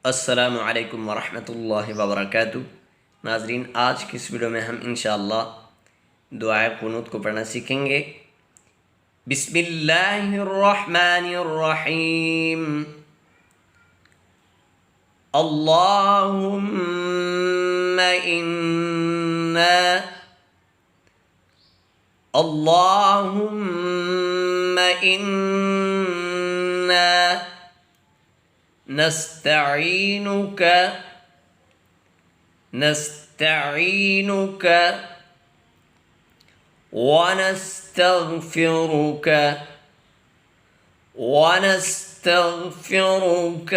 अस्सलामुअलैकुम वरहमतुल्लाहि वबरकातुह। नाजरीन, आज की इस वीडियो में हम इंशाअल्लाह दुआए कुनूत को पढ़ना सीखेंगे। बिस्मिल्लाहिर्रहमानिर्रहीम। अल्लाहुम्मा इन्ना अल्लाहुम्मा इन्ना नस्तईनुक नस्तईनुक वनस्तगफिरुक वनस्तगफिरुक।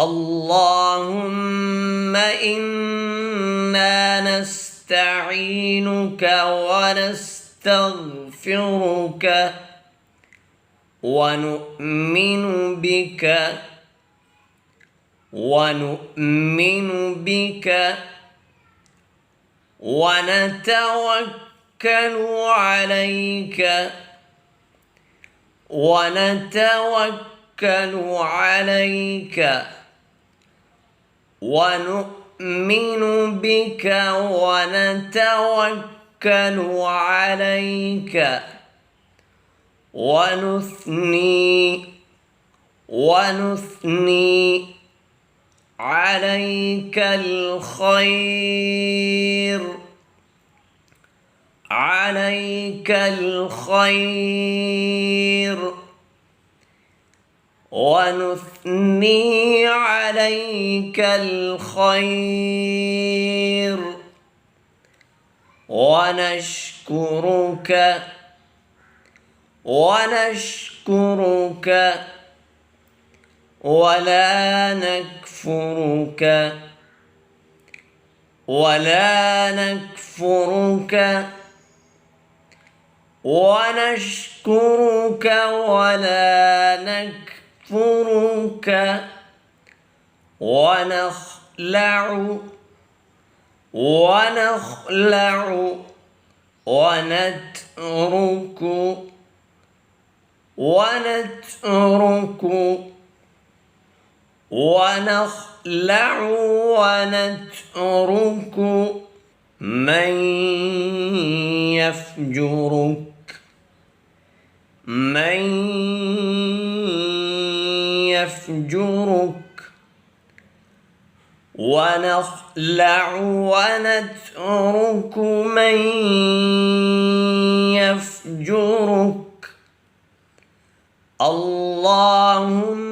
अल्लाहुम्मा इन्ना नस्तईनुक वनस्तगफिरुक वनु'मिनु बिक वनतवक्कलु अलैक वनु'मिनु बिक वनतवक्कलु अलैक ونثني عليك الخير ونثني عليك الخير ونشكرك ولا نكفرك ونشكرك ولا نكفرك ونخلع ونترك ونخلع ونترك من يفجرك ونخلع ونترك من يفجرك. اللهم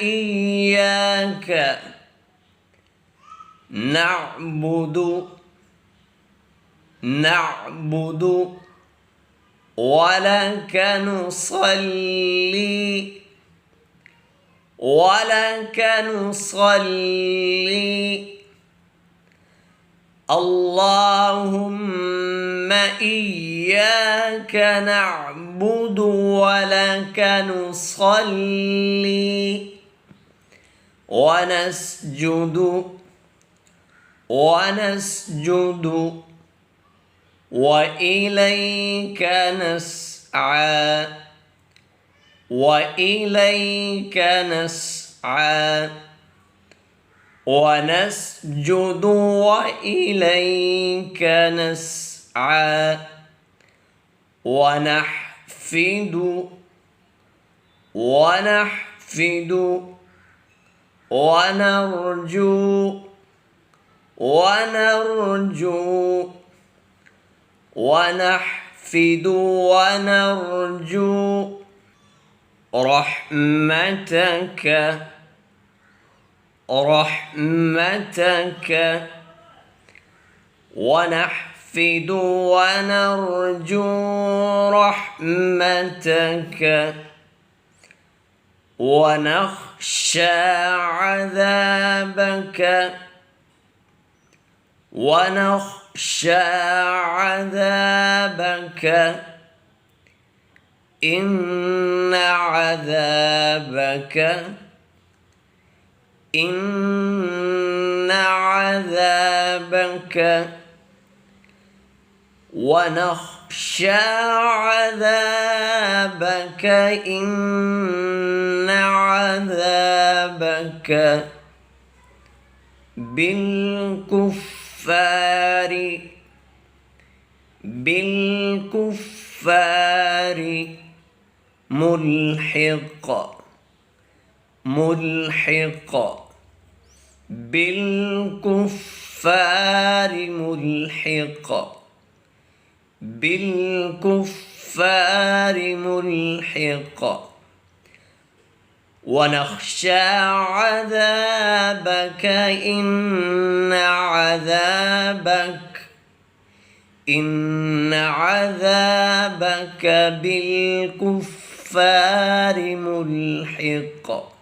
إياك نعبد ولك نصلي. اللهم إياك نعبد ولك نصلي ونسجد وإليك نسعى ونسجد وإليك نسعى ونحفد ونرجو ونحفد ونرجو رحمتك ونحفد ونرجو رحمتك ونخشى عذابك إن عذابك ونخشى عذابك إن عذابك بالكفار ملحق بالكفار ملحق. ونخشى عذابك إن عذابك بالكفار ملحق.